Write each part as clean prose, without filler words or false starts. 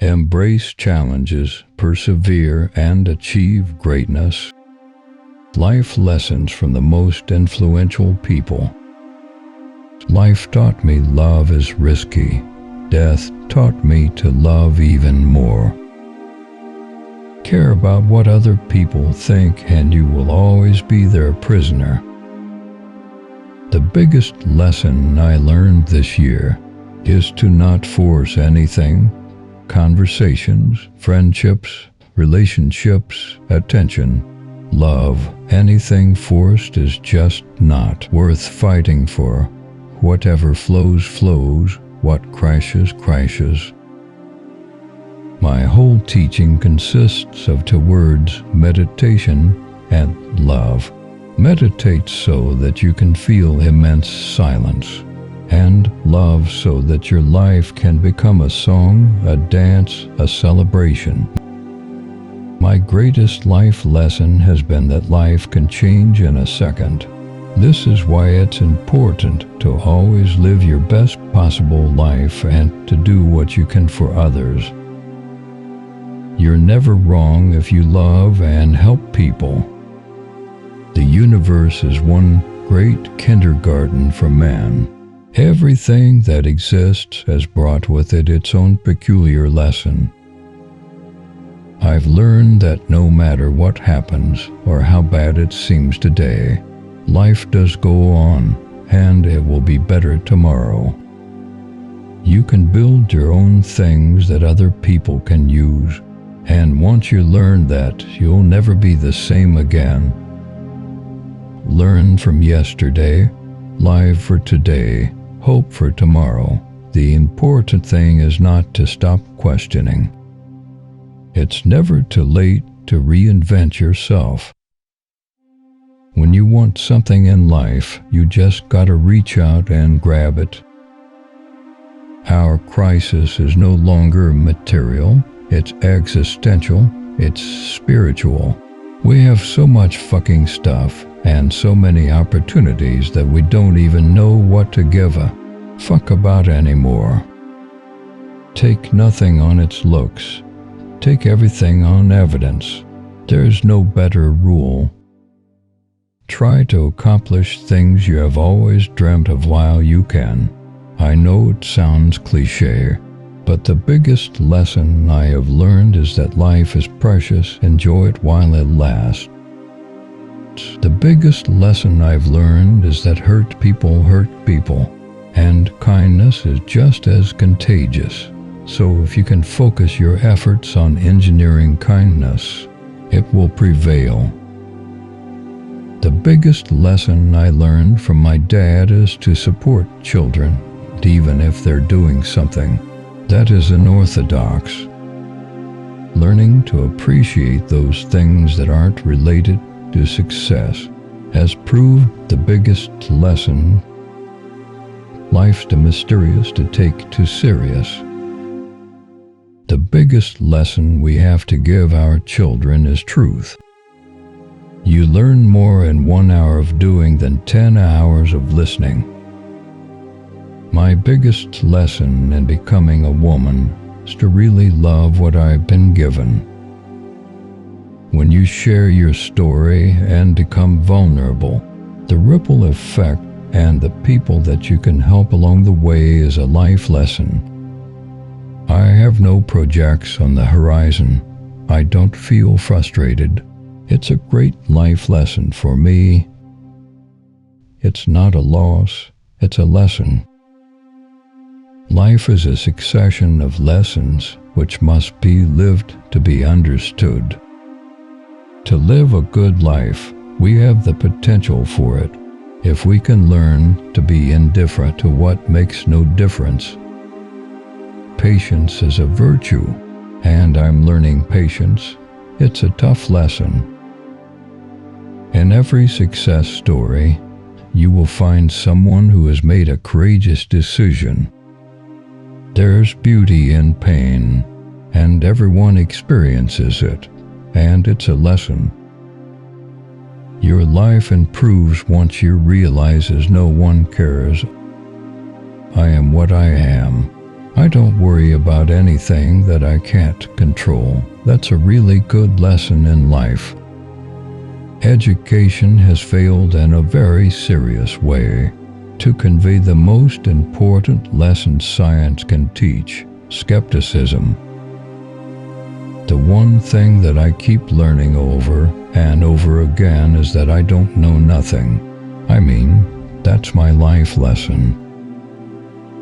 Embrace challenges, persevere, and achieve greatness. Life lessons from the most influential people. Life taught me love is risky. Death taught me to love even more. Care about what other people think and you will always be their prisoner. The biggest lesson I learned this year is to not force anything. Conversations, friendships, relationships, attention, love, anything forced is just not worth fighting for. Whatever flows, flows. What crashes, crashes. My whole teaching consists of two words: meditation and love. Meditate so that you can feel immense silence, and love so that your life can become a song, a dance, a celebration. My greatest life lesson has been that life can change in a second. This is why it's important to always live your best possible life and to do what you can for others. You're never wrong if you love and help people. The universe is one great kindergarten for man. Everything that exists has brought with it its own peculiar lesson. I've learned that no matter what happens or how bad it seems today, life does go on, and it will be better tomorrow. You can build your own things that other people can use, and once you learn that, you'll never be the same again. Learn from yesterday, live for today, hope for tomorrow. The important thing is not to stop questioning. It's never too late to reinvent yourself. When you want something in life, you just gotta reach out and grab it. Our crisis is no longer material, it's existential, it's spiritual. We have so much fucking stuff and so many opportunities that we don't even know what to give a fuck about anymore. Take nothing on its looks. Take everything on evidence. There's no better rule. Try to accomplish things you have always dreamt of while you can. I know it sounds cliché, but the biggest lesson I have learned is that life is precious. Enjoy it while it lasts. The biggest lesson I've learned is that hurt people, and kindness is just as contagious. So if you can focus your efforts on engineering kindness, it will prevail. The biggest lesson I learned from my dad is to support children, even if they're doing something that is unorthodox. Learning to appreciate those things that aren't related to success has proved the biggest lesson. Life's too mysterious to take too serious. The biggest lesson we have to give our children is truth. You learn more in 1 hour of doing than 10 hours of listening. My biggest lesson in becoming a woman is to really love what I've been given. When you share your story and become vulnerable, the ripple effect and the people that you can help along the way is a life lesson. I have no projects on the horizon. I don't feel frustrated. It's a great life lesson for me. It's not a loss, it's a lesson. Life is a succession of lessons which must be lived to be understood. To live a good life, we have the potential for it, if we can learn to be indifferent to what makes no difference. Patience is a virtue, and I'm learning patience. It's a tough lesson. In every success story, you will find someone who has made a courageous decision. There's beauty in pain, and everyone experiences it, and it's a lesson. Your life improves once you realize no one cares. I am what I am. I don't worry about anything that I can't control. That's a really good lesson in life. Education has failed in a very serious way to convey the most important lesson science can teach: skepticism. The one thing that I keep learning over and over again is that I don't know nothing. I mean, that's my life lesson.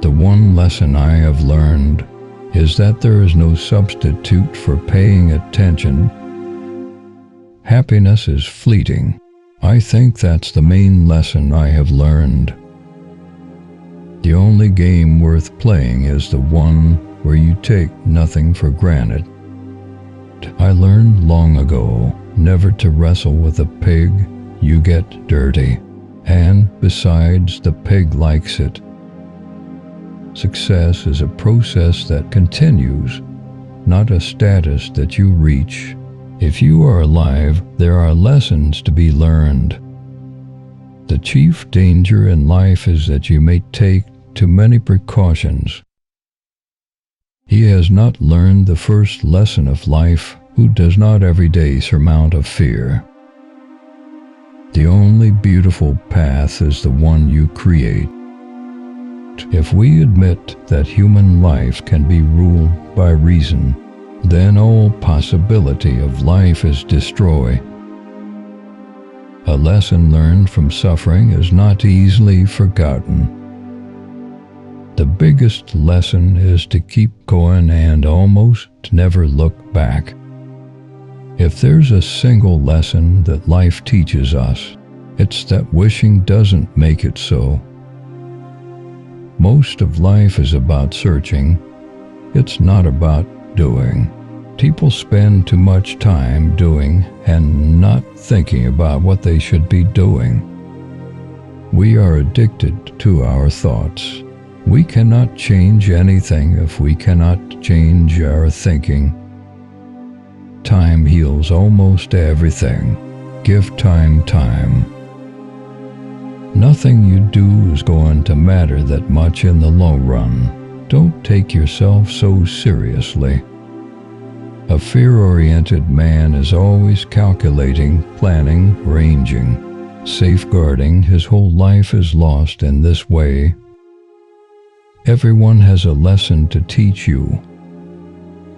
The one lesson I have learned is that there is no substitute for paying attention. Happiness is fleeting. I think that's the main lesson I have learned. The only game worth playing is the one where you take nothing for granted. I learned long ago never to wrestle with a pig. You get dirty. And besides, the pig likes it. Success is a process that continues, not a status that you reach. If you are alive, there are lessons to be learned. The chief danger in life is that you may take too many precautions. He has not learned the first lesson of life who does not every day surmount a fear. The only beautiful path is the one you create. If we admit that human life can be ruled by reason, then all possibility of life is destroyed. A lesson learned from suffering is not easily forgotten. The biggest lesson is to keep going and almost never look back. If there's a single lesson that life teaches us, it's that wishing doesn't make it so. Most of life is about searching. It's not about doing. People spend too much time doing and not thinking about what they should be doing. We are addicted to our thoughts. We cannot change anything if we cannot change our thinking. Time heals almost everything. Give time time. Nothing you do is going to matter that much in the long run. Don't take yourself so seriously. A fear-oriented man is always calculating, planning, arranging, safeguarding. His whole life is lost in this way. Everyone has a lesson to teach you.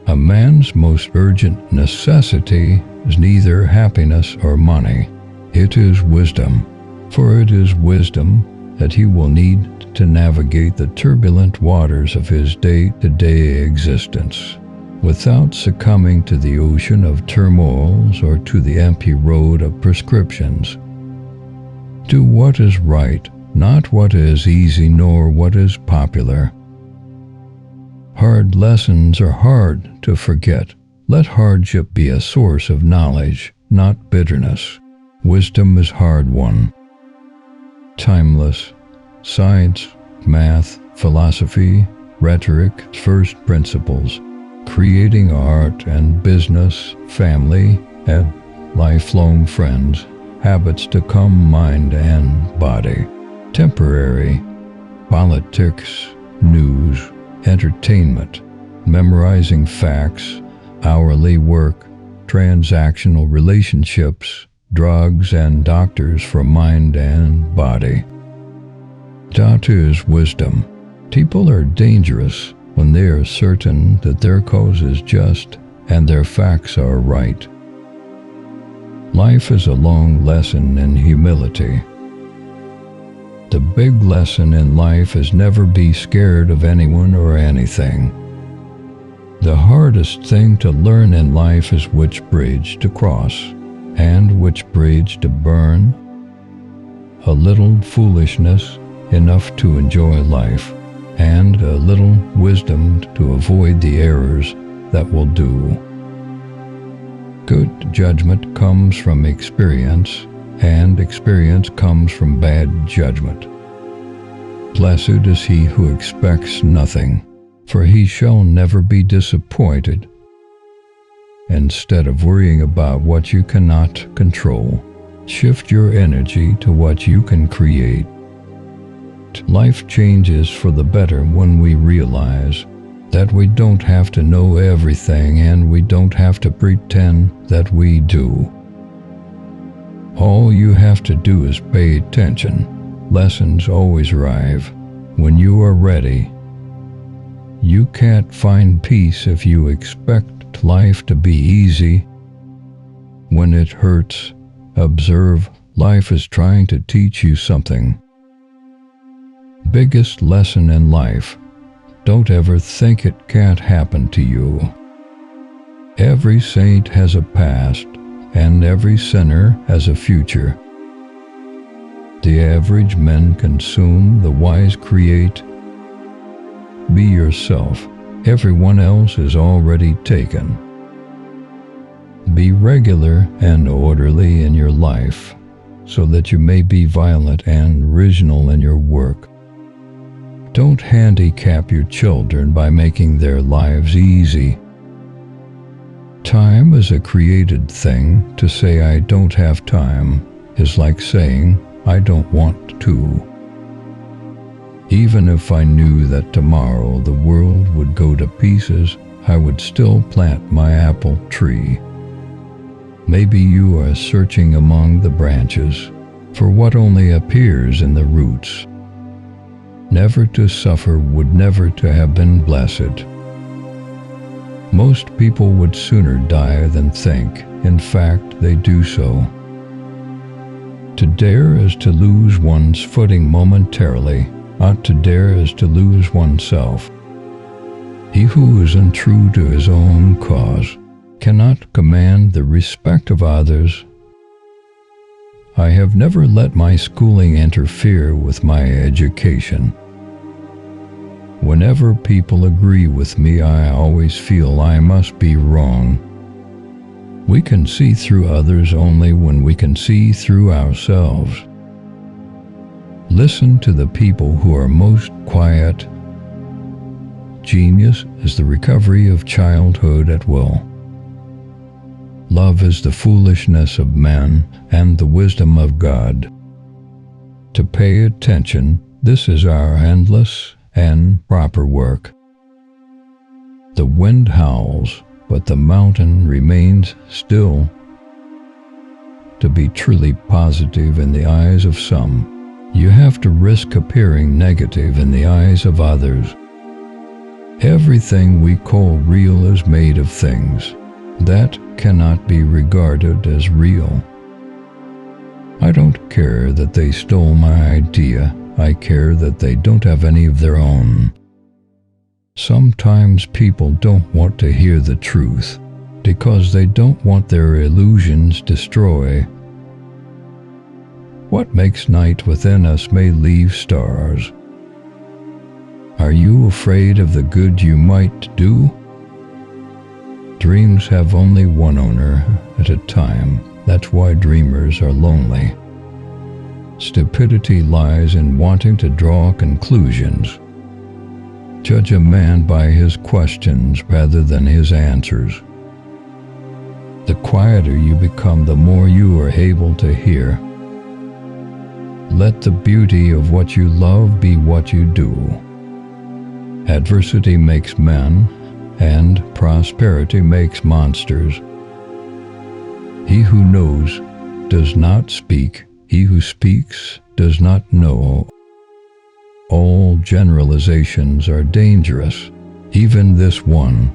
A man's most urgent necessity is neither happiness or money. It is wisdom. For it is wisdom that he will need to navigate the turbulent waters of his day-to-day existence without succumbing to the ocean of turmoils or to the empty road of prescriptions. Do what is right, not what is easy nor what is popular. Hard lessons are hard to forget. Let hardship be a source of knowledge, not bitterness. Wisdom is hard-won. Timeless. Science, math, philosophy, rhetoric, first principles, creating art and business, family, and lifelong friends, habits to come, mind and body, temporary, politics, news, entertainment, memorizing facts, hourly work, transactional relationships, drugs and doctors for mind and body. That is wisdom. People are dangerous when they are certain that their cause is just and their facts are right. Life is a long lesson in humility. The big lesson in life is never be scared of anyone or anything. The hardest thing to learn in life is which bridge to cross and which bridge to burn. A little foolishness enough to enjoy life, and a little wisdom to avoid the errors that will do. Good judgment comes from experience, and experience comes from bad judgment. Blessed is he who expects nothing, for he shall never be disappointed. Instead of worrying about what you cannot control, shift your energy to what you can create. Life changes for the better when we realize that we don't have to know everything and we don't have to pretend that we do. All you have to do is pay attention. Lessons always arrive when you are ready. You can't find peace if you expect life to be easy. When it hurts, observe life is trying to teach you something. Biggest lesson in life: don't ever think it can't happen to you. Every saint has a past, and every sinner has a future. The average men consume, the wise create. Be yourself. Everyone else is already taken. Be regular and orderly in your life, so that you may be violent and original in your work. Don't handicap your children by making their lives easy. Time is a created thing. To say I don't have time is like saying I don't want to. Even if I knew that tomorrow the world would go to pieces, I would still plant my apple tree. Maybe you are searching among the branches for what only appears in the roots. Never to suffer would never to have been blessed. Most people would sooner die than think. In fact, they do so. To dare is to lose one's footing momentarily. Not to dare is to lose oneself. He who is untrue to his own cause cannot command the respect of others. I have never let my schooling interfere with my education. Whenever people agree with me, I always feel I must be wrong. We can see through others only when we can see through ourselves. Listen to the people who are most quiet. Genius is the recovery of childhood at will. Love is the foolishness of men and the wisdom of God. To pay attention, this is our endless and proper work. The wind howls, but the mountain remains still. To be truly positive in the eyes of some, you have to risk appearing negative in the eyes of others. Everything we call real is made of things that cannot be regarded as real. I don't care that they stole my idea. I care that they don't have any of their own. Sometimes people don't want to hear the truth because they don't want their illusions destroyed. What makes night within us may leave stars. Are you afraid of the good you might do? Dreams have only one owner at a time. That's why dreamers are lonely. Stupidity lies in wanting to draw conclusions. Judge a man by his questions rather than his answers. The quieter you become, the more you are able to hear. Let the beauty of what you love be what you do. Adversity makes men, and prosperity makes monsters. He who knows does not speak. He who speaks does not know. All generalizations are dangerous, even this one.